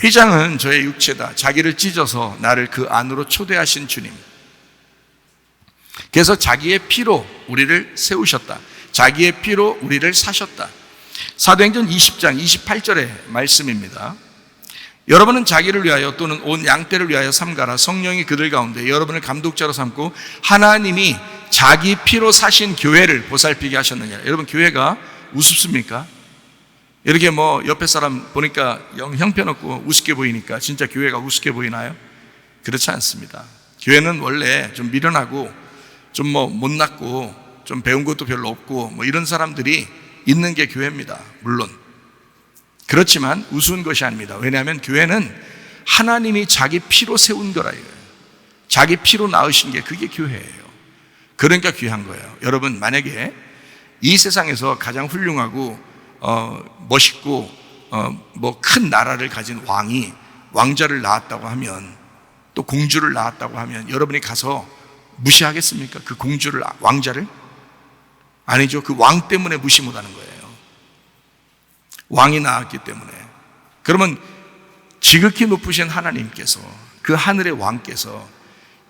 휘장은 저의 육체다. 자기를 찢어서 나를 그 안으로 초대하신 주님. 그래서 자기의 피로 우리를 세우셨다. 자기의 피로 우리를 사셨다. 사도행전 20장 28절의 말씀입니다. 여러분은 자기를 위하여 또는 온 양떼를 위하여 삼가라. 성령이 그들 가운데 여러분을 감독자로 삼고 하나님이 자기 피로 사신 교회를 보살피게 하셨느냐. 여러분, 교회가 우습습니까? 이렇게 옆에 사람 보니까 형편없고 우습게 보이니까 진짜 교회가 우습게 보이나요? 그렇지 않습니다. 교회는 원래 좀 미련하고 좀 못났고 좀 배운 것도 별로 없고 이런 사람들이 있는 게 교회입니다. 물론 그렇지만 우스운 것이 아닙니다. 왜냐하면 교회는 하나님이 자기 피로 세운 거라 이거예요. 자기 피로 낳으신 게 그게 교회예요. 그러니까 귀한 거예요. 여러분, 만약에 이 세상에서 가장 훌륭하고 멋있고 큰 나라를 가진 왕이 왕자를 낳았다고 하면, 또 공주를 낳았다고 하면 여러분이 가서 무시하겠습니까? 그 공주를, 왕자를? 아니죠. 그 왕 때문에 무시 못하는 거예요. 왕이 나왔기 때문에. 그러면 지극히 높으신 하나님께서, 그 하늘의 왕께서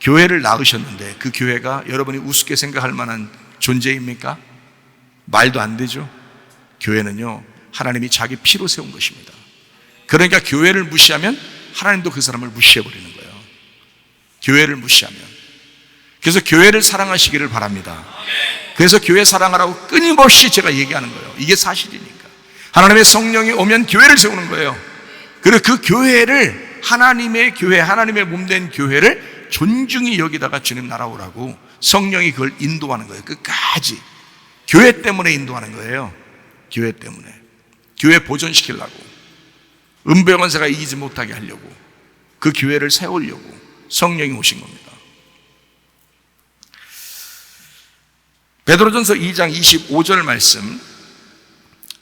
교회를 낳으셨는데 그 교회가 여러분이 우습게 생각할 만한 존재입니까? 말도 안 되죠. 교회는요, 하나님이 자기 피로 세운 것입니다. 그러니까 교회를 무시하면 하나님도 그 사람을 무시해버리는 거예요. 교회를 무시하면. 그래서 교회를 사랑하시기를 바랍니다. 그래서 교회 사랑하라고 끊임없이 제가 얘기하는 거예요. 이게 사실이니까. 하나님의 성령이 오면 교회를 세우는 거예요. 그리고 그 교회를, 하나님의 교회, 하나님의 몸된 교회를 존중히 여기다가 주님 나라오라고 성령이 그걸 인도하는 거예요. 끝까지. 교회 때문에 인도하는 거예요. 교회 때문에. 교회 보존시키려고, 은배원세가 이기지 못하게 하려고, 그 교회를 세우려고 성령이 오신 겁니다. 베드로전서 2장 25절 말씀,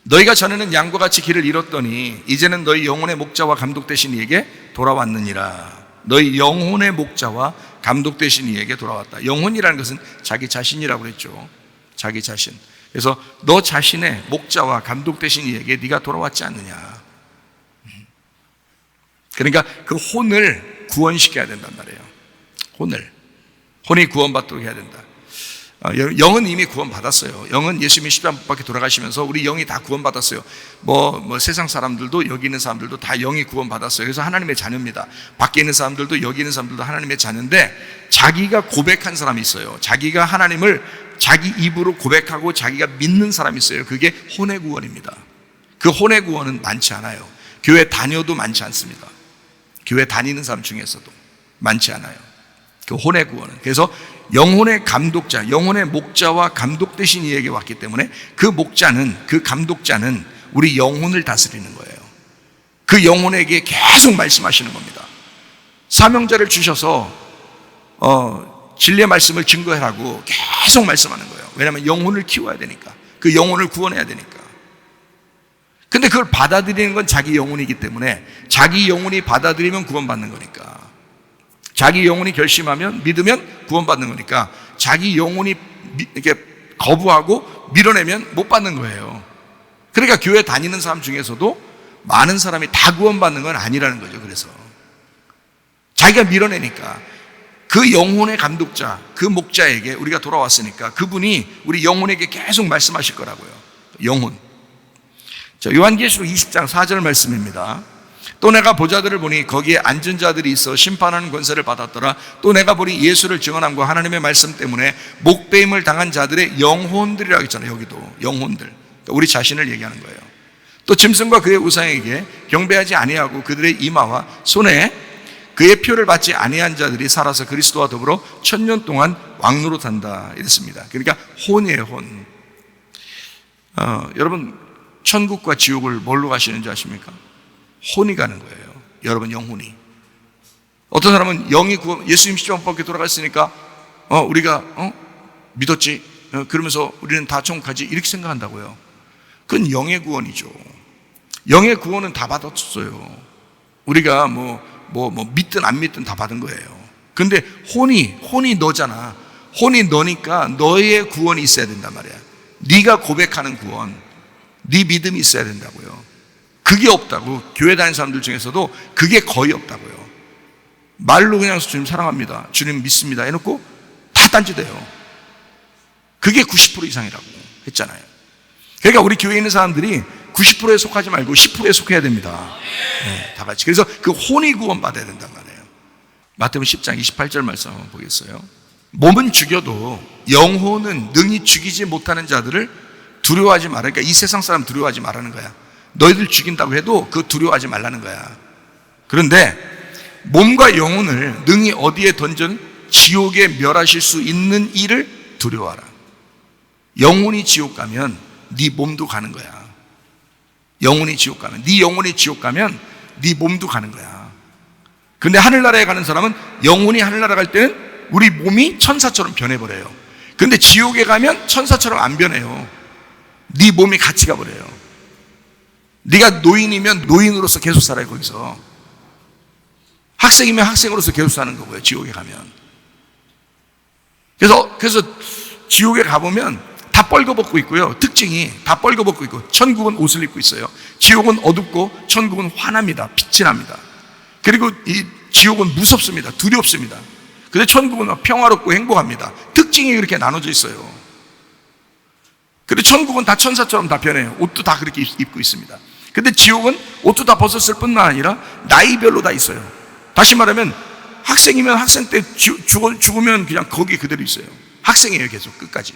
너희가 전에는 양과 같이 길을 잃었더니 이제는 너희 영혼의 목자와 감독 되신 이에게 돌아왔느니라. 너희 영혼의 목자와 감독 되신 이에게 돌아왔다. 영혼이라는 것은 자기 자신이라고 그랬죠. 자기 자신. 그래서 너 자신의 목자와 감독 되신 이에게 네가 돌아왔지 않느냐. 그러니까 그 혼을 구원시켜야 된단 말이에요. 혼이 구원받도록 해야 된다. 영은 이미 구원받았어요. 영은 예수님이 십자가밖에 돌아가시면서 우리 영이 다 구원받았어요. 세상 사람들도, 여기 있는 사람들도 다 영이 구원받았어요. 그래서 하나님의 자녀입니다. 밖에 있는 사람들도, 여기 있는 사람들도 하나님의 자녀인데, 자기가 고백한 사람이 있어요. 자기가 하나님을 자기 입으로 고백하고 자기가 믿는 사람이 있어요. 그게 혼의 구원입니다. 그 혼의 구원은 많지 않아요. 교회 다녀도 많지 않습니다. 교회 다니는 사람 중에서도 많지 않아요. 그 혼의 구원은. 그래서 영혼의 감독자, 영혼의 목자와 감독 되신 이에게 왔기 때문에 그 목자는, 그 감독자는 우리 영혼을 다스리는 거예요. 그 영혼에게 계속 말씀하시는 겁니다. 사명자를 주셔서 진리의 말씀을 증거하라고 계속 말씀하는 거예요. 왜냐하면 영혼을 키워야 되니까, 그 영혼을 구원해야 되니까. 근데 그걸 받아들이는 건 자기 영혼이기 때문에, 자기 영혼이 받아들이면 구원받는 거니까, 자기 영혼이 결심하면, 믿으면 구원받는 거니까, 자기 영혼이 이렇게 거부하고 밀어내면 못 받는 거예요. 그러니까 교회 다니는 사람 중에서도 많은 사람이 다 구원받는 건 아니라는 거죠. 그래서 자기가 밀어내니까 그 영혼의 감독자, 그 목자에게 우리가 돌아왔으니까 그분이 우리 영혼에게 계속 말씀하실 거라고요. 영혼. 자, 요한계시록 20장 4절 말씀입니다. 또 내가 보자들을 보니 거기에 앉은 자들이 있어 심판하는 권세를 받았더라. 또 내가 보니 예수를 증언함과 하나님의 말씀 때문에 목배임을 당한 자들의 영혼들이라고 했잖아요. 여기도 영혼들, 그러니까 우리 자신을 얘기하는 거예요. 또 짐승과 그의 우상에게 경배하지 아니하고 그들의 이마와 손에 그의 표를 받지 아니한 자들이 살아서 그리스도와 더불어 1000년 동안 왕노릇한다 이랬습니다. 그러니까 혼이에요. 혼. 여러분, 천국과 지옥을 뭘로 가시는지 아십니까? 혼이 가는 거예요. 여러분, 영혼이. 어떤 사람은 영이 예수님 십자가밖에 돌아갔으니까 우리가 믿었지, 그러면서 우리는 다 천국 가지, 이렇게 생각한다고요. 그건 영의 구원이죠. 영의 구원은 다 받았어요. 우리가 믿든 안 믿든 다 받은 거예요. 근데 혼이 너잖아. 혼이 너니까 너의 구원이 있어야 된단 말이야. 네가 고백하는 구원, 네 믿음이 있어야 된다고요. 그게 없다고. 교회 다니는 사람들 중에서도 그게 거의 없다고요. 말로 그냥 주님 사랑합니다, 주님 믿습니다 해놓고 다 딴짓해요. 그게 90% 이상이라고 했잖아요. 그러니까 우리 교회에 있는 사람들이 90%에 속하지 말고 10%에 속해야 됩니다. 네, 다 같이. 그래서 그 혼이 구원받아야 된단 말이에요. 마태복음 10장 28절 말씀 한번 보겠어요. 몸은 죽여도 영혼은 능히 죽이지 못하는 자들을 두려워하지 마라. 그러니까 이 세상 사람 두려워하지 말라는 거야. 너희들 죽인다고 해도 그거 두려워하지 말라는 거야. 그런데 몸과 영혼을 능히 어디에 던져 지옥에 멸하실 수 있는 일을 두려워하라. 영혼이 지옥 가면 네 몸도 가는 거야. 영혼이 지옥 가면, 네 영혼이 지옥 가면 네 몸도 가는 거야. 근데 하늘나라에 가는 사람은 영혼이 하늘나라 갈 때는 우리 몸이 천사처럼 변해버려요. 근데 지옥에 가면 천사처럼 안 변해요. 네 몸이 같이 가버려요. 네가 노인이면 노인으로서 계속 살아요. 거기서 학생이면 학생으로서 계속 사는 거고요. 지옥에 가면. 그래서 지옥에 가보면 다 뻘거벗고 있고요. 특징이 다 뻘거벗고 있고, 천국은 옷을 입고 있어요. 지옥은 어둡고 천국은 환합니다. 빛이 납니다. 그리고 이 지옥은 무섭습니다. 두렵습니다. 근데 천국은 평화롭고 행복합니다. 특징이 그렇게 나눠져 있어요. 그리고 천국은 다 천사처럼 다 변해요. 옷도 다 그렇게 입고 있습니다. 근데 지옥은 옷도 다 벗었을 뿐만 아니라 나이별로 다 있어요. 다시 말하면 학생이면 학생 때 죽으면 그냥 거기 그대로 있어요. 학생이에요. 계속 끝까지.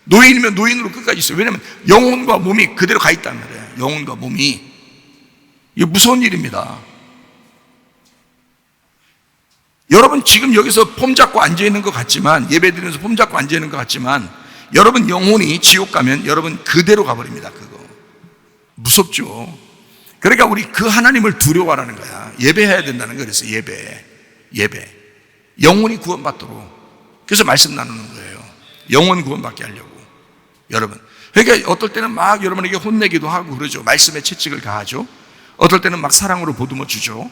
노인이면 노인으로 끝까지 있어요. 왜냐하면 영혼과 몸이 그대로 가 있단 말이에요. 영혼과 몸이. 이게 무서운 일입니다. 여러분 지금 여기서 폼 잡고 앉아있는 것 같지만, 예배드리면서 폼 잡고 앉아있는 것 같지만, 여러분 영혼이 지옥 가면 여러분 그대로 가버립니다. 그거 무섭죠. 그러니까 우리 그 하나님을 두려워하라는 거야. 예배해야 된다는 거예요. 그래서 예배 영혼이 구원받도록. 그래서 말씀 나누는 거예요. 영혼 구원받게 하려고. 여러분, 그러니까 어떨 때는 막 여러분에게 혼내기도 하고 그러죠. 말씀에 채찍을 가하죠. 어떨 때는 막 사랑으로 보듬어 주죠.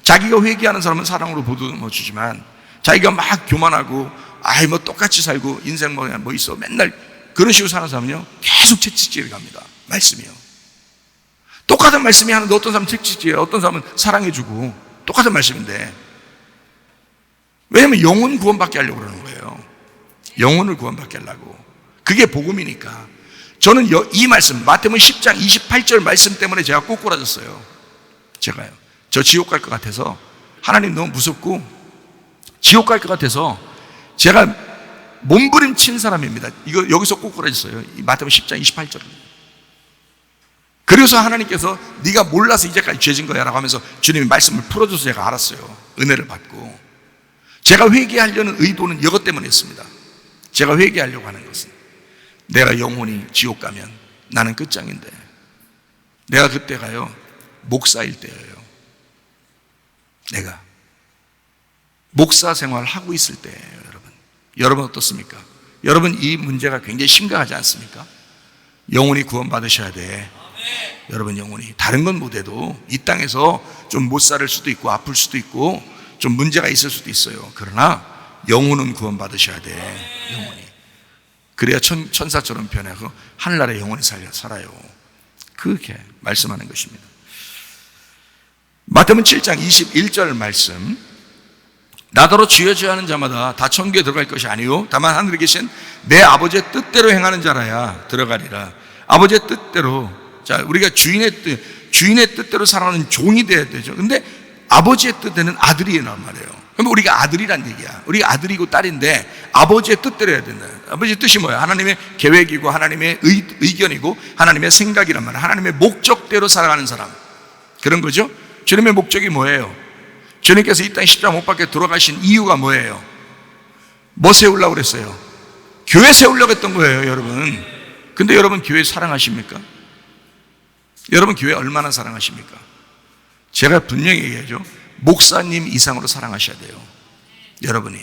자기가 회개하는 사람은 사랑으로 보듬어 주지만, 자기가 막 교만하고 아이 뭐 똑같이 살고 인생 뭐 있어 맨날 그런 식으로 사는 사람은요 계속 채찍질을 갑니다. 말씀이요. 똑같은 말씀이 하는데 어떤 사람은 채찍질해요, 어떤 사람은 사랑해주고. 똑같은 말씀인데. 왜냐하면 영혼 구원받게 하려고 그러는 거예요. 영혼을 구원받게 하려고. 그게 복음이니까. 저는 이 말씀, 마태복음 10장 28절 말씀 때문에 제가 꼬꾸라졌어요. 제가요. 저 지옥 갈 것 같아서, 하나님 너무 무섭고 지옥 갈 것 같아서 제가 몸부림친 사람입니다. 이거 여기서 꼬꾸라졌어요. 마태복음 10장 28절. 그래서 하나님께서 네가 몰라서 이제까지 죄진 거야 라고 하면서 주님이 말씀을 풀어줘서 제가 알았어요. 은혜를 받고. 제가 회개하려는 의도는 이것 때문에 했습니다. 제가 회개하려고 하는 것은, 내가 영혼이 지옥 가면 나는 끝장인데, 내가 그때가요 목사일 때예요. 내가 목사 생활을 하고 있을 때예요. 여러분 어떻습니까? 여러분 이 문제가 굉장히 심각하지 않습니까? 영혼이 구원받으셔야 돼. 여러분 영혼이, 다른 건 못해도 이 땅에서 좀 못 살 수도 있고 아플 수도 있고 좀 문제가 있을 수도 있어요. 그러나 영혼은 구원받으셔야 돼. 영혼이. 그래야 천사처럼 변하고 하늘나라에 영혼이 살아요. 그렇게 말씀하는 것입니다. 마태복음 7장 21절 말씀. 나더러 주여 주여 하는 자마다 다 천국에 들어갈 것이 아니요 다만 하늘에 계신 내 아버지의 뜻대로 행하는 자라야 들어가리라. 아버지의 뜻대로. 자, 우리가 주인의 뜻대로 살아가는 종이 되어야 되죠. 근데 아버지의 뜻에는 아들이란 말이에요. 그럼 우리가 아들이란 얘기야. 우리가 아들이고 딸인데 아버지의 뜻대로 해야 된다. 아버지의 뜻이 뭐야? 하나님의 계획이고 하나님의 의견이고 하나님의 생각이란 말이야. 하나님의 목적대로 살아가는 사람, 그런 거죠. 주님의 목적이 뭐예요? 주님께서 이 땅에 십자가 못 박혀 돌아가신 이유가 뭐예요? 뭐 세우려고 그랬어요? 교회 세우려고 했던 거예요, 여러분. 근데 여러분 교회 사랑하십니까? 여러분 교회 얼마나 사랑하십니까? 제가 분명히 얘기하죠. 목사님 이상으로 사랑하셔야 돼요. 여러분이.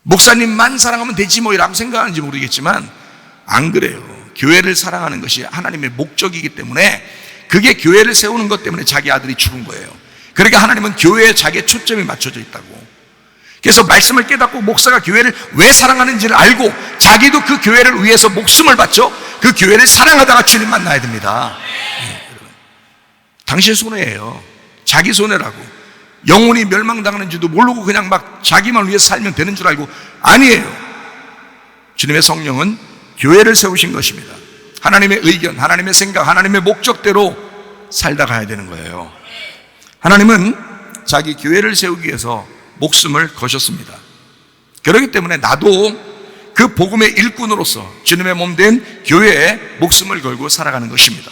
목사님만 사랑하면 되지 뭐 라고 생각하는지 모르겠지만 안 그래요. 교회를 사랑하는 것이 하나님의 목적이기 때문에, 그게 교회를 세우는 것 때문에 자기 아들이 죽은 거예요. 그러니까 하나님은 교회에 자기의 초점이 맞춰져 있다고. 그래서 말씀을 깨닫고 목사가 교회를 왜 사랑하는지를 알고 자기도 그 교회를 위해서 목숨을 바쳐 그 교회를 사랑하다가 주님 만나야 됩니다. 네, 여러분. 당신의 손해예요. 자기 손해라고. 영혼이 멸망당하는지도 모르고 그냥 막 자기만 위해서 살면 되는 줄 알고, 아니에요. 주님의 성령은 교회를 세우신 것입니다. 하나님의 의견, 하나님의 생각, 하나님의 목적대로 살다 가야 되는 거예요. 하나님은 자기 교회를 세우기 위해서 목숨을 거셨습니다. 그렇기 때문에 나도 그 복음의 일꾼으로서 주님의 몸 된 교회에 목숨을 걸고 살아가는 것입니다.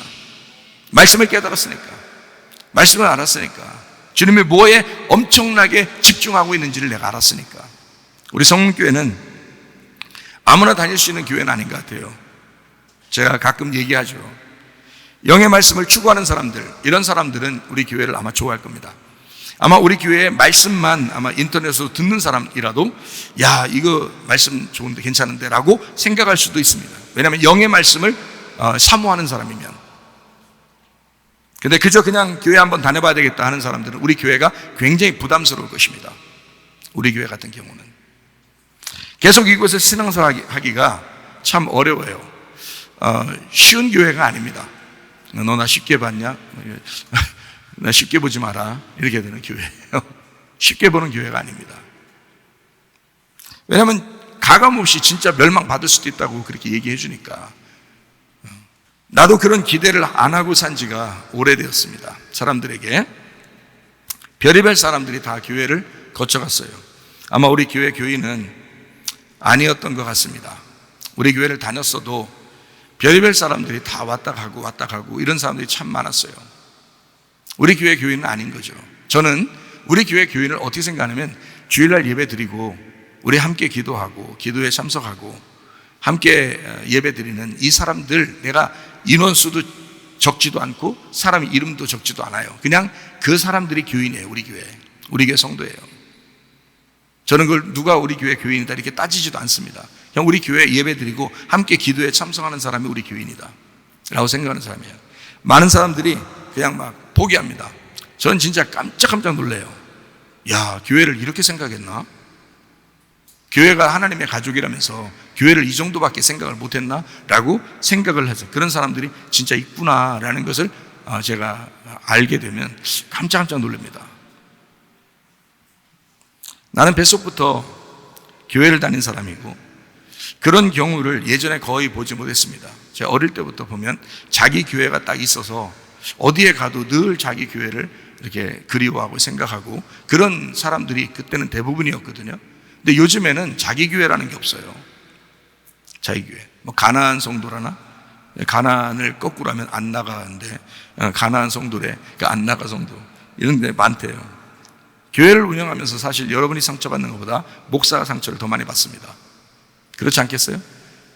말씀을 깨달았으니까, 말씀을 알았으니까, 주님의 뭐에 엄청나게 집중하고 있는지를 내가 알았으니까. 우리 성문교회는 아무나 다닐 수 있는 교회는 아닌 것 같아요. 제가 가끔 얘기하죠. 영의 말씀을 추구하는 사람들, 이런 사람들은 우리 교회를 아마 좋아할 겁니다. 아마 우리 교회의 말씀만 아마 인터넷으로 듣는 사람이라도 야, 이거 말씀 좋은데 괜찮은데 라고 생각할 수도 있습니다. 왜냐하면 영의 말씀을 사모하는 사람이면. 근데 그저 그냥 교회 한번 다녀봐야 되겠다 하는 사람들은 우리 교회가 굉장히 부담스러울 것입니다. 우리 교회 같은 경우는 계속 이곳에 신앙생활하기가 참 어려워요. 쉬운 교회가 아닙니다. 너 나 쉽게 봤냐? 나 쉽게 보지 마라. 이렇게 되는 교회예요. 쉽게 보는 교회가 아닙니다. 왜냐하면 가감없이 진짜 멸망받을 수도 있다고 그렇게 얘기해 주니까. 나도 그런 기대를 안 하고 산 지가 오래되었습니다. 사람들에게. 별의별 사람들이 다 교회를 거쳐갔어요. 아마 우리 교회 교인은 아니었던 것 같습니다. 우리 교회를 다녔어도 별의별 사람들이 다 왔다 가고 이런 사람들이 참 많았어요. 우리 교회 교인은 아닌 거죠. 저는 우리 교회 교인을 어떻게 생각하냐면 주일날 예배 드리고 우리 함께 기도하고 기도에 참석하고 함께 예배 드리는 이 사람들, 내가 인원수도 적지도 않고 사람 이름도 적지도 않아요. 그냥 그 사람들이 교인이에요. 우리 교회 성도예요. 저는 그걸 누가 우리 교회 교인이다 이렇게 따지지도 않습니다. 그냥 우리 교회 예배 드리고 함께 기도에 참석하는 사람이 우리 교인이다 라고 생각하는 사람이에요. 많은 사람들이 그냥 막 포기합니다. 저는 진짜 깜짝 놀래요. 야, 교회를 이렇게 생각했나? 교회가 하나님의 가족이라면서 교회를 이 정도밖에 생각을 못했나? 라고 생각을 해서 그런 사람들이 진짜 있구나라는 것을 제가 알게 되면 깜짝 놀랍니다. 나는 뱃속부터 교회를 다닌 사람이고 그런 경우를 예전에 거의 보지 못했습니다. 제가 어릴 때부터 보면 자기 교회가 딱 있어서 어디에 가도 늘 자기 교회를 이렇게 그리워하고 생각하고 그런 사람들이 그때는 대부분이었거든요. 근데 요즘에는 자기 교회라는 게 없어요. 자기 교회. 뭐 가나안 성도라나? 가나안을 거꾸로 하면 안 나가는데 가나안 성도래. 그러니까 안 나가 성도. 이런 데 많대요. 교회를 운영하면서 사실 여러분이 상처받는 것보다 목사가 상처를 더 많이 받습니다. 그렇지 않겠어요?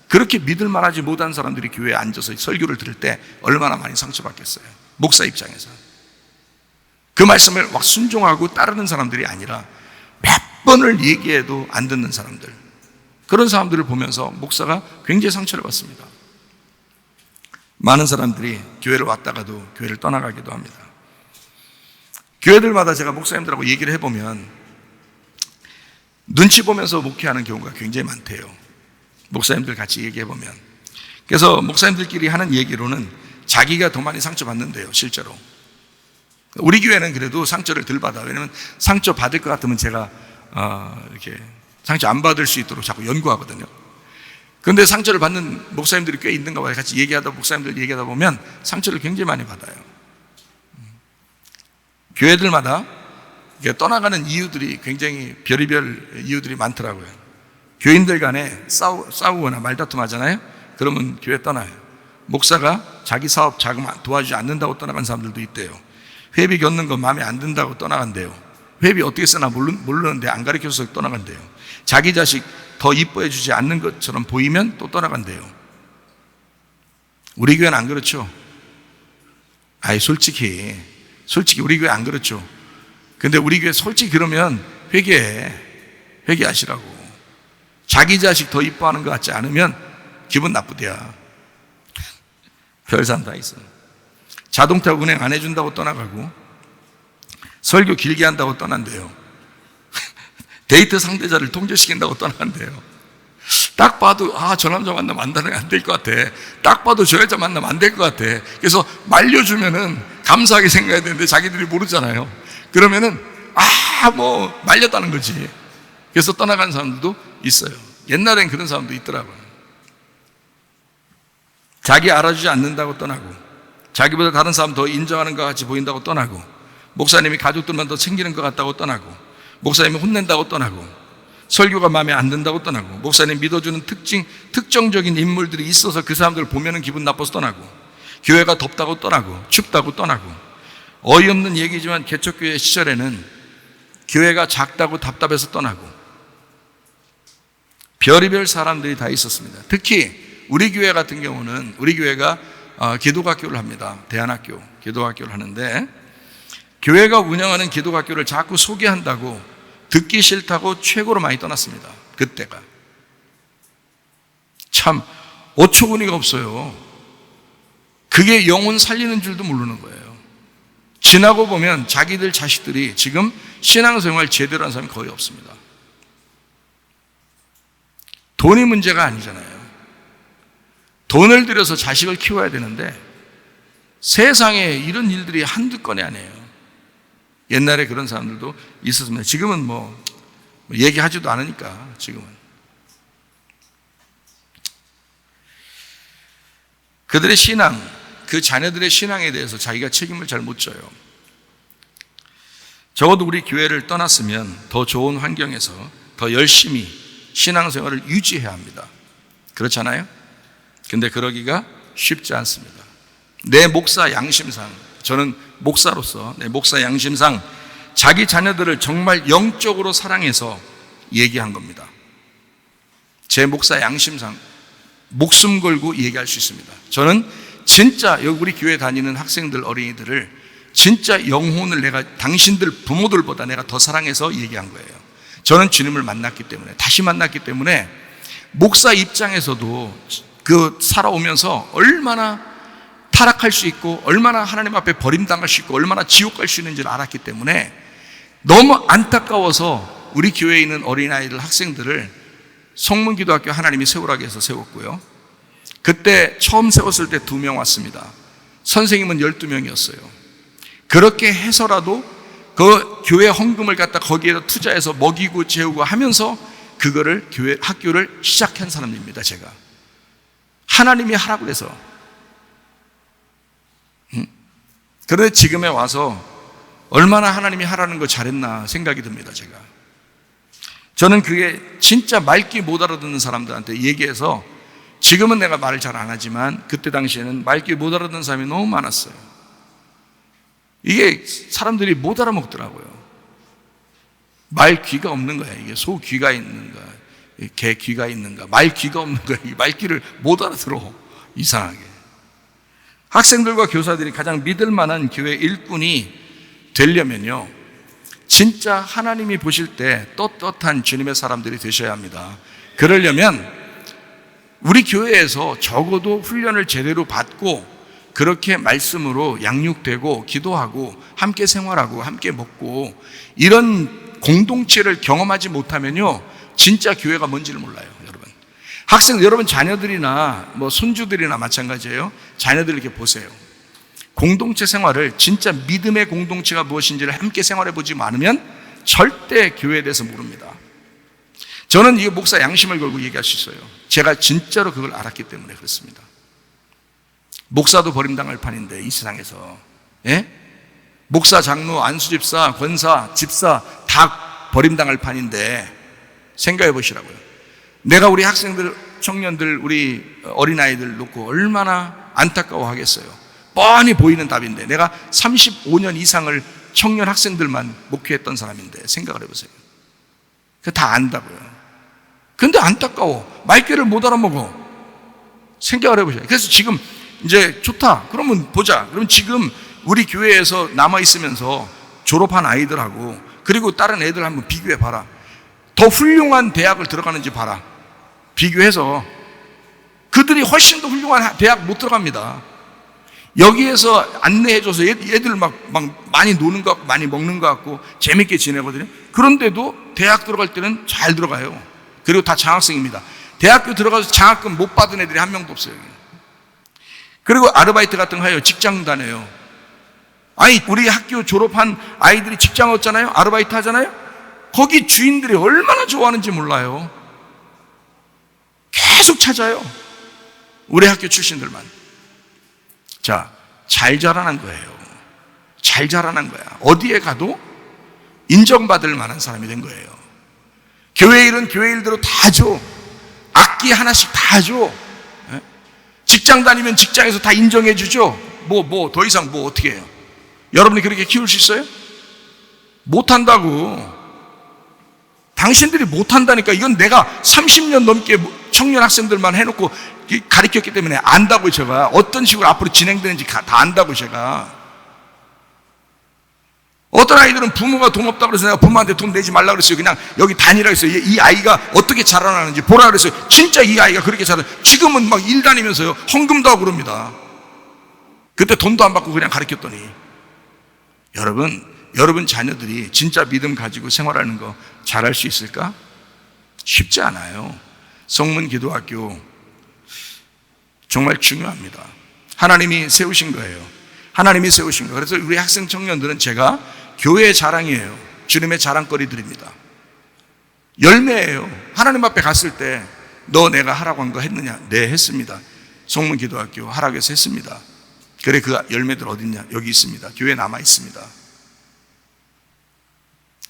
그렇게 믿을 만하지 못한 사람들이 교회에 앉아서 설교를 들을 때 얼마나 많이 상처받겠어요. 목사 입장에서. 그 말씀을 막 순종하고 따르는 사람들이 아니라 몇 번을 얘기해도 안 듣는 사람들, 그런 사람들을 보면서 목사가 굉장히 상처를 받습니다. 많은 사람들이 교회를 왔다가도 교회를 떠나가기도 합니다. 교회들마다 제가 목사님들하고 얘기를 해보면 눈치 보면서 목회하는 경우가 굉장히 많대요. 목사님들 같이 얘기해보면. 그래서 목사님들끼리 하는 얘기로는 자기가 더 많이 상처받는데요, 실제로. 우리 교회는 그래도 상처를 덜 받아요. 왜냐하면 상처 받을 것 같으면 제가 이렇게 상처 안 받을 수 있도록 자꾸 연구하거든요. 그런데 상처를 받는 목사님들이 꽤 있는가 봐요. 같이 목사님들 얘기하다 보면 상처를 굉장히 많이 받아요. 교회들마다 떠나가는 이유들이 굉장히 별의별 이유들이 많더라고요. 교인들 간에 싸우거나 말다툼 하잖아요. 그러면 교회 떠나요. 목사가 자기 사업 자금 도와주지 않는다고 떠나간 사람들도 있대요. 회비 걷는 거 마음에 안 든다고 떠나간대요. 회비 어떻게 쓰나 모르는데 안 가르쳐서 떠나간대요. 자기 자식 더 이뻐해 주지 않는 것처럼 보이면 또 떠나간대요. 우리 교회는 안 그렇죠. 솔직히 우리 교회 안 그렇죠. 근데 우리 교회 솔직히 그러면 회개하시라고. 자기 자식 더 이뻐하는 것 같지 않으면 기분 나쁘대야. 별사람 다 있어. 자동차 운행 안 해준다고 떠나가고 설교 길게 한다고 떠난대요. 데이트 상대자를 통제시킨다고 떠난대요. 딱 봐도 저 남자 만나면 안 될 것 같아. 딱 봐도 저 여자 만나면 안 될 것 같아. 그래서 말려주면은 감사하게 생각해야 되는데 자기들이 모르잖아요. 그러면은 말렸다는 거지. 그래서 떠나간 사람들도 있어요. 옛날엔 그런 사람도 있더라고요. 자기 알아주지 않는다고 떠나고, 자기보다 다른 사람 더 인정하는 것 같이 보인다고 떠나고, 목사님이 가족들만 더 챙기는 것 같다고 떠나고, 목사님이 혼낸다고 떠나고, 설교가 마음에 안 든다고 떠나고, 목사님 믿어주는 특정적인 인물들이 있어서 그 사람들을 보면은 기분 나빠서 떠나고, 교회가 덥다고 떠나고, 춥다고 떠나고. 어이없는 얘기지만 개척교회 시절에는 교회가 작다고 답답해서 떠나고, 별의별 사람들이 다 있었습니다. 특히 우리 교회 같은 경우는, 우리 교회가 기독학교를 합니다. 대안학교 기독학교를 하는데, 교회가 운영하는 기독학교를 자꾸 소개한다고 듣기 싫다고 최고로 많이 떠났습니다. 그때가 참 어처구니가 없어요. 그게 영혼 살리는 줄도 모르는 거예요. 지나고 보면 자기들 자식들이 지금 신앙생활 제대로 한 사람이 거의 없습니다. 돈이 문제가 아니잖아요. 돈을 들여서 자식을 키워야 되는데 세상에 이런 일들이 한두 건이 아니에요. 옛날에 그런 사람들도 있었습니다. 지금은 얘기하지도 않으니까. 지금은 그들의 신앙, 그 자녀들의 신앙에 대해서 자기가 책임을 잘 못 져요. 적어도 우리 교회를 떠났으면 더 좋은 환경에서 더 열심히 신앙생활을 유지해야 합니다. 그렇잖아요? 근데 그러기가 쉽지 않습니다. 내 목사 양심상, 저는 목사로서 내 목사 양심상 자기 자녀들을 정말 영적으로 사랑해서 얘기한 겁니다. 제 목사 양심상 목숨 걸고 얘기할 수 있습니다. 저는 진짜 여기 우리 교회 다니는 학생들, 어린이들을 진짜 영혼을 내가 당신들 부모들보다 내가 더 사랑해서 얘기한 거예요. 저는 주님을 만났기 때문에, 다시 만났기 때문에 목사 입장에서도 살아오면서 얼마나 타락할 수 있고 얼마나 하나님 앞에 버림당할 수 있고 얼마나 지옥 갈 수 있는지를 알았기 때문에 너무 안타까워서 우리 교회에 있는 어린아이들, 학생들을 성문기도학교 하나님이 세우라고 해서 세웠고요. 그때 처음 세웠을 때 2명 왔습니다. 선생님은 12명이었어요. 그렇게 해서라도 그 교회 헌금을 갖다 거기에다 투자해서 먹이고 재우고 하면서 그거를 학교를 시작한 사람입니다. 제가 하나님이 하라고 해서. 그런데 지금에 와서 얼마나 하나님이 하라는 거 잘했나 생각이 듭니다. 저는 그게 진짜 말귀 못 알아듣는 사람들한테 얘기해서, 지금은 내가 말을 잘 안 하지만 그때 당시에는 말귀 못 알아듣는 사람이 너무 많았어요. 이게 사람들이 못 알아먹더라고요. 말귀가 없는 거야. 이게 소귀가 있는가, 개귀가 있는가, 말귀가 없는 거야. 이 말귀를 못 알아들어. 이상하게. 학생들과 교사들이 가장 믿을 만한 교회 일꾼이 되려면요, 진짜 하나님이 보실 때 떳떳한 주님의 사람들이 되셔야 합니다. 그러려면 우리 교회에서 적어도 훈련을 제대로 받고 그렇게 말씀으로 양육되고 기도하고 함께 생활하고 함께 먹고 이런 공동체를 경험하지 못하면요, 진짜 교회가 뭔지를 몰라요. 여러분 자녀들이나 손주들이나 마찬가지예요. 자녀들 이렇게 보세요. 공동체 생활을, 진짜 믿음의 공동체가 무엇인지를 함께 생활해 보지 않으면 절대 교회에 대해서 모릅니다. 저는 이 목사 양심을 걸고 얘기할 수 있어요. 제가 진짜로 그걸 알았기 때문에 그렇습니다. 목사도 버림당할 판인데, 이 세상에서. 목사, 장로, 안수집사, 권사, 집사 다 버림당할 판인데 생각해 보시라고요. 내가 우리 학생들, 청년들, 우리 어린아이들 놓고 얼마나 안타까워하겠어요. 뻔히 보이는 답인데, 내가 35년 이상을 청년 학생들만 목회했던 사람인데 생각을 해보세요. 그거 다 안다고요. 근데 안타까워. 말귀를 못 알아먹어. 생각을 해보세요. 그래서 지금 이제 좋다, 그러면 보자. 그럼 지금 우리 교회에서 남아있으면서 졸업한 아이들하고 그리고 다른 애들 한번 비교해봐라. 더 훌륭한 대학을 들어가는지 봐라. 비교해서. 그들이 훨씬 더 훌륭한 대학 못 들어갑니다. 여기에서 안내해줘서 얘들 막 많이 노는 것 같고 많이 먹는 것 같고 재밌게 지내거든요. 그런데도 대학 들어갈 때는 잘 들어가요. 그리고 다 장학생입니다. 대학교 들어가서 장학금 못 받은 애들이 한 명도 없어요. 그리고 아르바이트 같은 거 해요. 직장 다녀요. 아니, 우리 학교 졸업한 아이들이 직장 얻잖아요. 아르바이트 하잖아요. 거기 주인들이 얼마나 좋아하는지 몰라요. 계속 찾아요. 우리 학교 출신들만. 자, 잘 자라난 거예요. 잘 자라난 거야. 어디에 가도 인정받을 만한 사람이 된 거예요. 교회 일은 교회 일대로 다 줘. 악기 하나씩 다 줘. 직장 다니면 직장에서 다 인정해 주죠. 더 이상 어떻게 해요? 여러분이 그렇게 키울 수 있어요? 못한다고. 당신들이 못한다니까. 이건 내가 30년 넘게 청년 학생들만 해놓고 가르쳤기 때문에 안다고. 제가 어떤 식으로 앞으로 진행되는지 다 안다고. 제가 어떤 아이들은 부모가 돈 없다고 그래서 내가 부모한테 돈 내지 말라고 그랬어요. 그냥 여기 다니라고 했어요. 이 아이가 어떻게 자라나는지 보라 그랬어요. 진짜 이 아이가 그렇게 자라. 지금은 막 일 다니면서요 헌금도 하고 그럽니다. 그때 돈도 안 받고 그냥 가르쳤더니. 여러분 자녀들이 진짜 믿음 가지고 생활하는 거 잘할 수 있을까? 쉽지 않아요. 성문 기도학교 정말 중요합니다. 하나님이 세우신 거예요. 하나님이 세우신 거. 그래서 우리 학생 청년들은 제가 교회의 자랑이에요. 주님의 자랑거리들입니다. 열매예요. 하나님 앞에 갔을 때 너 내가 하라고 한 거 했느냐? 네, 했습니다. 성문 기도학교 하라고 해서 했습니다. 그래, 그 열매들 어딨냐? 여기 있습니다. 교회에 남아 있습니다.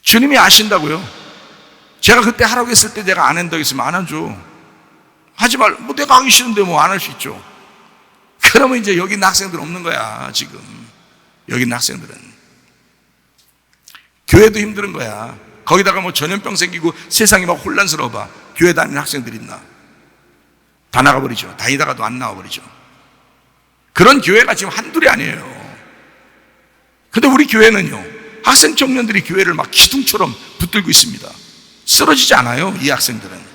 주님이 아신다고요. 제가 그때 하라고 했을 때 내가 안 한다고 했으면 안 하죠. 하지 말, 내가 하기 싫은데 안 할 수 있죠. 그러면 이제 여기 있는 학생들 없는 거야. 지금 여기 있는 학생들은 교회도 힘든 거야. 거기다가 전염병 생기고 세상이 막 혼란스러워 봐. 교회 다니는 학생들 있나? 다 나가버리죠. 다니다가도 안 나와버리죠. 그런 교회가 지금 한둘이 아니에요. 근데 우리 교회는요, 학생 청년들이 교회를 막 기둥처럼 붙들고 있습니다. 쓰러지지 않아요, 이 학생들은.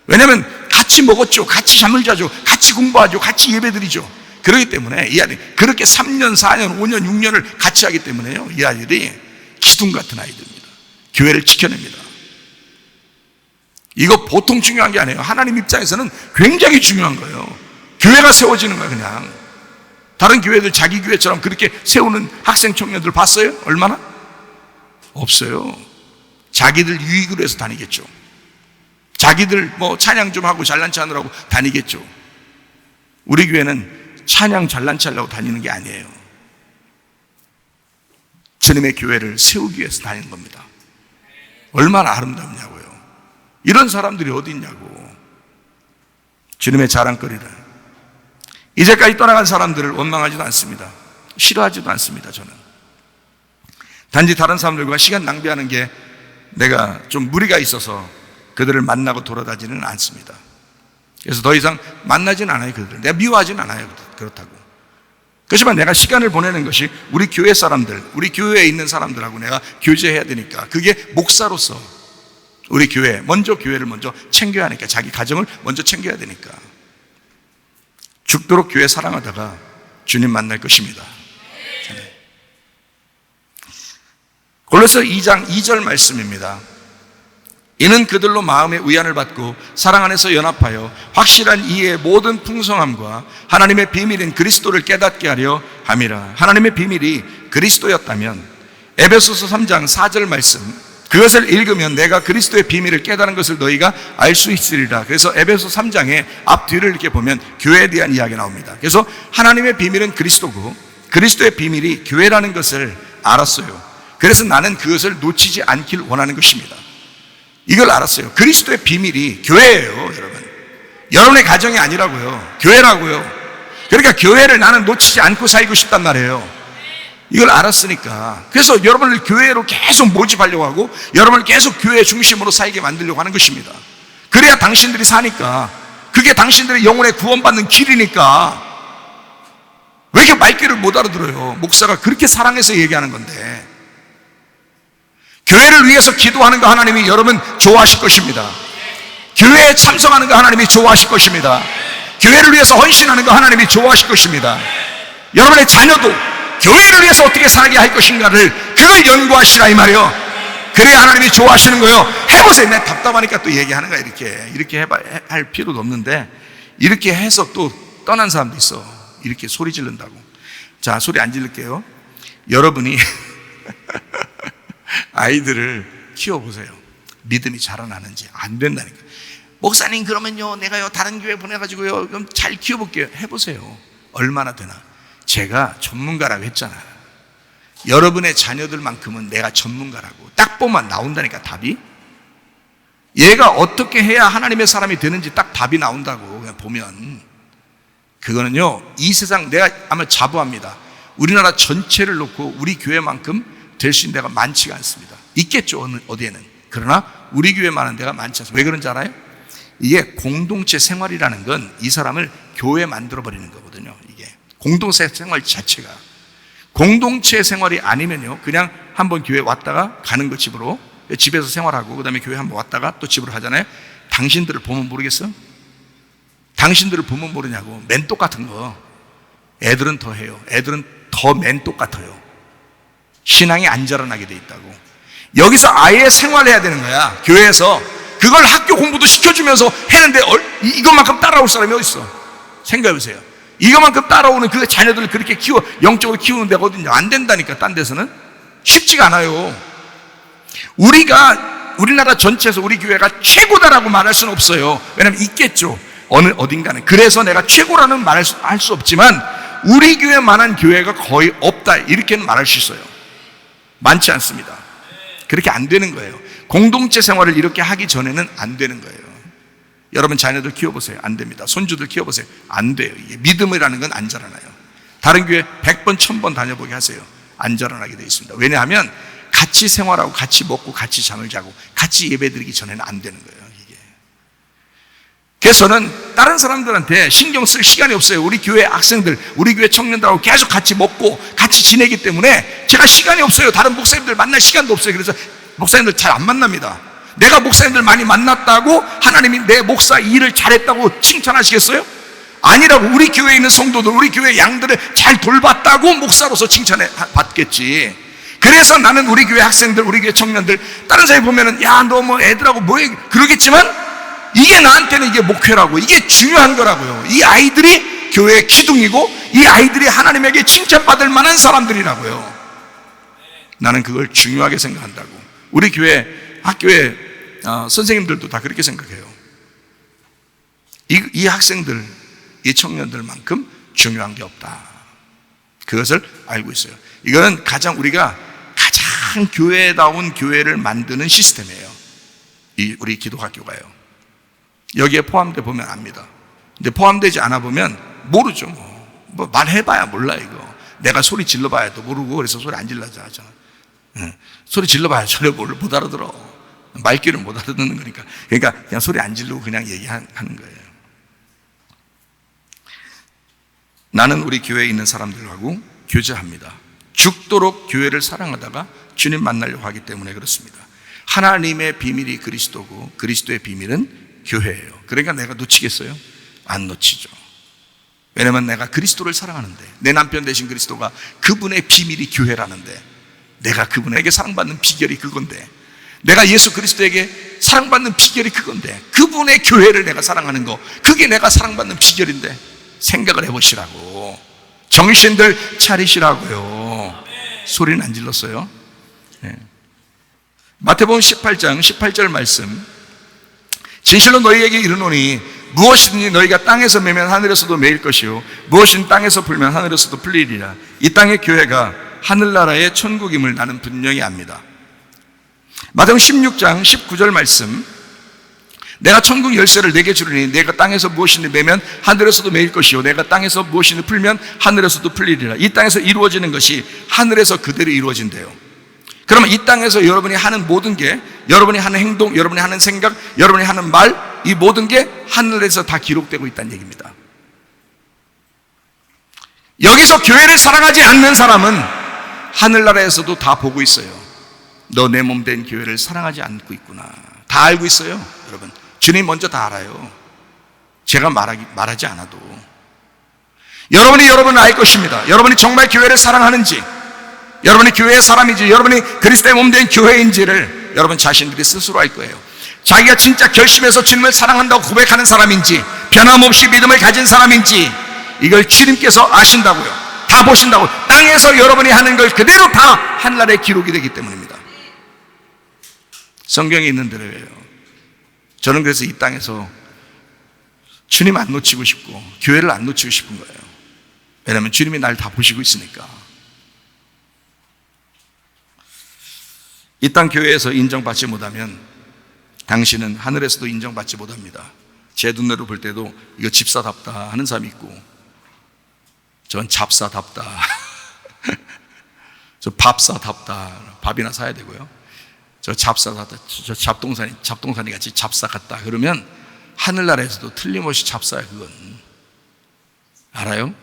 왜냐하면 같이 먹었죠. 같이 잠을 자죠. 같이 공부하죠. 같이 예배드리죠. 그렇기 때문에 이 아이들이 그렇게 3년, 4년, 5년, 6년을 같이 하기 때문에요, 이 아이들이 기둥 같은 아이들입니다. 교회를 지켜냅니다. 이거 보통 중요한 게 아니에요. 하나님 입장에서는 굉장히 중요한 거예요. 교회가 세워지는 거예요. 그냥 다른 교회들 자기 교회처럼 그렇게 세우는 학생 청년들 봤어요? 얼마나? 없어요. 자기들 유익으로 해서 다니겠죠. 자기들 찬양 좀 하고 잘난 체 하느라고 다니겠죠. 우리 교회는 찬양 잘난 체 하려고 다니는 게 아니에요. 주님의 교회를 세우기 위해서 다니는 겁니다. 얼마나 아름답냐고요. 이런 사람들이 어디 있냐고. 주님의 자랑거리를. 이제까지 떠나간 사람들을 원망하지도 않습니다. 싫어하지도 않습니다. 저는 단지 다른 사람들과 시간 낭비하는 게 내가 좀 무리가 있어서 그들을 만나고 돌아다니지는 않습니다. 그래서 더 이상 만나지는 않아요. 그들을 내가 미워하지는 않아요. 그렇다고. 그렇지만 내가 시간을 보내는 것이 우리 교회 사람들, 우리 교회에 있는 사람들하고 내가 교제해야 되니까, 그게 목사로서 우리 교회, 교회를 먼저 챙겨야 하니까, 자기 가정을 먼저 챙겨야 되니까. 죽도록 교회 사랑하다가 주님 만날 것입니다. 골로새 2장 2절 말씀입니다. 이는 그들로 마음의 위안을 받고 사랑 안에서 연합하여 확실한 이해의 모든 풍성함과 하나님의 비밀인 그리스도를 깨닫게 하려 함이라. 하나님의 비밀이 그리스도였다면 에베소서 3장 4절 말씀, 그것을 읽으면 내가 그리스도의 비밀을 깨달은 것을 너희가 알 수 있으리라. 그래서 에베소 3장의 앞뒤를 이렇게 보면 교회에 대한 이야기가 나옵니다. 그래서 하나님의 비밀은 그리스도고 그리스도의 비밀이 교회라는 것을 알았어요. 그래서 나는 그것을 놓치지 않길 원하는 것입니다. 이걸 알았어요. 그리스도의 비밀이 교회예요, 여러분. 여러분의 가정이 아니라고요. 교회라고요. 그러니까 교회를 나는 놓치지 않고 살고 싶단 말이에요. 이걸 알았으니까. 그래서 여러분을 교회로 계속 모집하려고 하고 여러분을 계속 교회 중심으로 살게 만들려고 하는 것입니다. 그래야 당신들이 사니까. 그게 당신들의 영혼의 구원받는 길이니까. 왜 이렇게 말귀를 못 알아들어요? 목사가 그렇게 사랑해서 얘기하는 건데. 교회를 위해서 기도하는 거 하나님이 여러분 좋아하실 것입니다. 교회에 참석하는 거 하나님이 좋아하실 것입니다. 교회를 위해서 헌신하는 거 하나님이 좋아하실 것입니다. 여러분의 자녀도 교회를 위해서 어떻게 살게 할 것인가를 그걸 연구하시라 이 말이요. 그래야 하나님이 좋아하시는 거예요. 해보세요. 내가 답답하니까 또 얘기하는 거야. 이렇게 할 필요도 없는데 이렇게 해서 또 떠난 사람도 있어. 이렇게 소리 지른다고. 자, 소리 안 지를게요. 여러분이 아이들을 키워보세요. 믿음이 자라나는지. 안 된다니까. 목사님 그러면요 내가요 다른 교회 보내가지고요 그럼 잘 키워볼게요. 해보세요. 얼마나 되나. 제가 전문가라고 했잖아요. 여러분의 자녀들만큼은 내가 전문가라고. 딱 보면 나온다니까 답이. 얘가 어떻게 해야 하나님의 사람이 되는지 딱 답이 나온다고. 그냥 보면 그거는요 이 세상, 내가 아마 자부합니다. 우리나라 전체를 놓고 우리 교회만큼 될 수 있는 데가 많지가 않습니다. 있겠죠 어디에는. 그러나 우리 교회 많은 데가 많지 않습니다. 왜 그런지 알아요? 이게 공동체 생활이라는 건 이 사람을 교회 만들어버리는 거거든요. 이게 공동체 생활 자체가. 공동체 생활이 아니면요 그냥 한번 교회 왔다가 가는 거 집으로. 집에서 생활하고 그 다음에 교회 한번 왔다가 또 집으로 하잖아요. 당신들을 보면 모르겠어? 당신들을 보면 모르냐고. 맨똑 같은 거. 애들은 더 해요. 애들은 더 맨똑 같아요. 신앙이 안 자라나게 돼 있다고. 여기서 아예 생활해야 되는 거야. 교회에서. 그걸 학교 공부도 시켜주면서 했는데 이것만큼 따라올 사람이 어디 있어? 생각해보세요. 이것만큼 따라오는 그 자녀들을 그렇게 영적으로 키우는 데가 어딨냐. 안 된다니까. 딴 데서는 쉽지가 않아요. 우리나라 전체에서 우리 교회가 최고다라고 말할 수는 없어요. 왜냐하면 있겠죠 어딘가는. 그래서 내가 최고라는 말을 할 수 없지만 우리 교회만한 교회가 거의 없다 이렇게는 말할 수 있어요. 많지 않습니다. 그렇게 안 되는 거예요. 공동체 생활을 이렇게 하기 전에는 안 되는 거예요. 여러분 자녀들 키워보세요. 안 됩니다. 손주들 키워보세요. 안 돼요. 이게 믿음이라는 건 안 자라나요. 다른 교회 100번 1000번 다녀보게 하세요. 안 자라나게 되어 있습니다. 왜냐하면 같이 생활하고 같이 먹고 같이 잠을 자고 같이 예배드리기 전에는 안 되는 거예요. 이게. 그래서는 다른 사람들한테 신경 쓸 시간이 없어요. 우리 교회 학생들, 우리 교회 청년들하고 계속 같이 먹고 같이 지내기 때문에 제가 시간이 없어요. 다른 목사님들 만날 시간도 없어요. 그래서 목사님들 잘 안 만납니다. 내가 목사님들 많이 만났다고 하나님이 내 목사 일을 잘했다고 칭찬하시겠어요? 아니라고. 우리 교회에 있는 성도들, 우리 교회 양들을 잘 돌봤다고 목사로서 칭찬해 받겠지. 그래서 나는 우리 교회 학생들, 우리 교회 청년들, 다른 사람이 보면은 야 너 뭐 애들하고 뭐해 그러겠지만 이게 나한테는 이게 목회라고. 이게 중요한 거라고요. 이 아이들이 교회의 기둥이고 이 아이들이 하나님에게 칭찬받을 만한 사람들이라고요. 나는 그걸 중요하게 생각한다고. 우리 교회 학교에 선생님들도 다 그렇게 생각해요. 이 학생들, 이 청년들만큼 중요한 게 없다. 그것을 알고 있어요. 이거는 우리가 가장 교회다운 교회를 만드는 시스템이에요. 우리 기독학교가요. 여기에 포함돼 보면 압니다. 근데 포함되지 않아 보면 모르죠. 뭐 말해봐야 몰라 이거. 내가 소리 질러봐야 또 모르고 그래서 소리 안 질러자 하잖아. 소리 질러봐야 전혀 못 알아들어. 말귀를 못 알아듣는 거니까. 그러니까 그냥 소리 안 지르고 그냥 얘기하는 거예요. 나는 우리 교회에 있는 사람들하고 교제합니다. 죽도록 교회를 사랑하다가 주님 만나려고 하기 때문에 그렇습니다. 하나님의 비밀이 그리스도고 그리스도의 비밀은 교회예요. 그러니까 내가 놓치겠어요? 안 놓치죠. 왜냐면 내가 그리스도를 사랑하는데, 내 남편 되신 그리스도가 그분의 비밀이 교회라는데, 내가 그분에게 사랑받는 비결이 그건데, 내가 예수 그리스도에게 사랑받는 비결이 그건데, 그분의 교회를 내가 사랑하는 거, 그게 내가 사랑받는 비결인데 생각을 해보시라고. 정신들 차리시라고요. 소리는 안 질렀어요. 네. 마태복음 18장 18절 말씀. 진실로 너희에게 이르노니 무엇이든지 너희가 땅에서 매면 하늘에서도 매일 것이요 무엇이든 땅에서 풀면 하늘에서도 풀리리라. 이 땅의 교회가 하늘나라의 천국임을 나는 분명히 압니다. 마태복음 16장 19절 말씀. 내가 천국 열쇠를 내게 주리니 내가 땅에서 무엇이든 매면 하늘에서도 매일 것이요 내가 땅에서 무엇이든 풀면 하늘에서도 풀리리라. 이 땅에서 이루어지는 것이 하늘에서 그대로 이루어진대요. 그러면 이 땅에서 여러분이 하는 모든 게, 여러분이 하는 행동, 여러분이 하는 생각, 여러분이 하는 말, 이 모든 게 하늘에서 다 기록되고 있다는 얘기입니다. 여기서 교회를 사랑하지 않는 사람은 하늘나라에서도 다 보고 있어요. 너 내 몸 된 교회를 사랑하지 않고 있구나. 다 알고 있어요. 여러분, 주님 먼저 다 알아요. 제가 말하지 않아도 여러분이 여러분을 알 것입니다. 여러분이 정말 교회를 사랑하는지, 여러분이 교회의 사람인지, 여러분이 그리스도의 몸 된 교회인지를 여러분 자신들이 스스로 알 거예요. 자기가 진짜 결심해서 주님을 사랑한다고 고백하는 사람인지, 변함없이 믿음을 가진 사람인지, 이걸 주님께서 아신다고요. 다 보신다고. 땅에서 여러분이 하는 걸 그대로 다 하늘나라에 기록이 되기 때문입니다. 성경에 있는 대로예요. 저는 그래서 이 땅에서 주님 안 놓치고 싶고 교회를 안 놓치고 싶은 거예요. 왜냐하면 주님이 날 다 보시고 있으니까. 이 땅 교회에서 인정받지 못하면 당신은 하늘에서도 인정받지 못합니다. 제 눈으로 볼 때도 이거 집사답다 하는 사람이 있고, 전 잡사답다, 저 밥사답다, 밥이나 사야 되고요. 저 잡사답다, 저 잡동사니 같이 잡사 같다 그러면 하늘나라에서도 틀림없이 잡사야. 그건 알아요?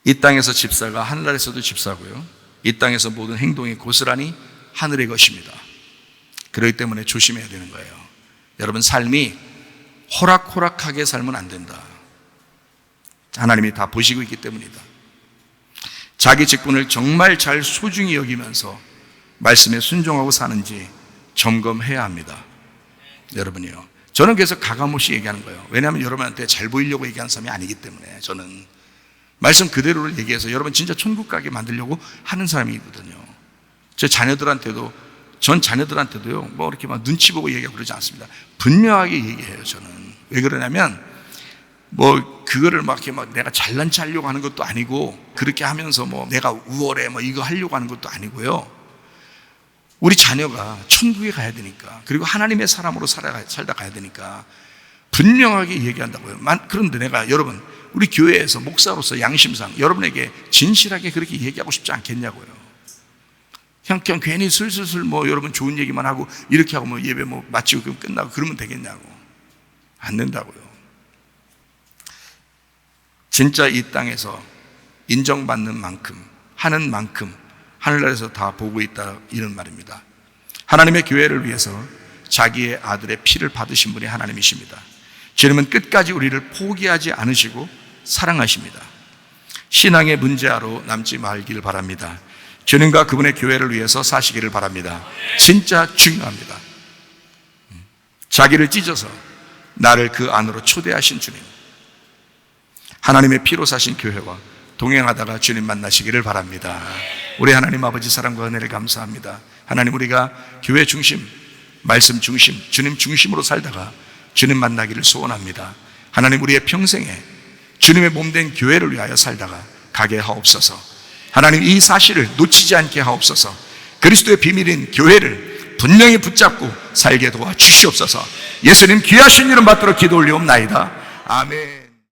이 땅에서 집사가 하늘나라에서도 집사고요, 이 땅에서 모든 행동이 고스란히 하늘의 것입니다. 그렇기 때문에 조심해야 되는 거예요. 여러분, 삶이 호락호락하게 살면 안 된다. 하나님이 다 보시고 있기 때문이다. 자기 직분을 정말 잘 소중히 여기면서 말씀에 순종하고 사는지 점검해야 합니다. 여러분이요, 저는 그래서 가감없이 얘기하는 거예요. 왜냐하면 여러분한테 잘 보이려고 얘기하는 사람이 아니기 때문에. 저는 말씀 그대로를 얘기해서 여러분 진짜 천국 가게 만들려고 하는 사람이거든요. 전 자녀들한테도요, 뭐 이렇게 막 눈치 보고 얘기하고 그러지 않습니다. 분명하게 얘기해요. 저는 왜 그러냐면 뭐 그거를 막 이렇게 막 내가 잘난 체 하려고 하는 것도 아니고, 그렇게 하면서 뭐 내가 우월해 뭐 이거 하려고 하는 것도 아니고요. 우리 자녀가 천국에 가야 되니까, 그리고 하나님의 사람으로 살다 가야 되니까 분명하게 얘기한다고요. 그런데 내가 여러분, 우리 교회에서 목사로서 양심상 여러분에게 진실하게 그렇게 얘기하고 싶지 않겠냐고요. 그냥 괜히 슬슬 뭐 여러분 좋은 얘기만 하고 이렇게 하고 뭐 예배 뭐 마치고 그럼 끝나고 그러면 되겠냐고. 안 된다고요. 진짜 이 땅에서 인정받는 만큼, 하는 만큼 하늘나라에서 다 보고 있다, 이런 말입니다. 하나님의 교회를 위해서 자기의 아들의 피를 받으신 분이 하나님이십니다. 주님은 끝까지 우리를 포기하지 않으시고 사랑하십니다. 신앙의 문제아로 남지 말기를 바랍니다. 주님과 그분의 교회를 위해서 사시기를 바랍니다. 진짜 중요합니다. 자기를 찢어서 나를 그 안으로 초대하신 주님, 하나님의 피로 사신 교회와 동행하다가 주님 만나시기를 바랍니다. 우리 하나님 아버지 사랑과 은혜를 감사합니다. 하나님, 우리가 교회 중심, 말씀 중심, 주님 중심으로 살다가 주님 만나기를 소원합니다. 하나님, 우리의 평생에 주님의 몸된 교회를 위하여 살다가 가게 하옵소서. 하나님, 이 사실을 놓치지 않게 하옵소서. 그리스도의 비밀인 교회를 분명히 붙잡고 살게 도와 주시옵소서. 예수님 귀하신 이름 받들어 기도 올리옵나이다. 아멘.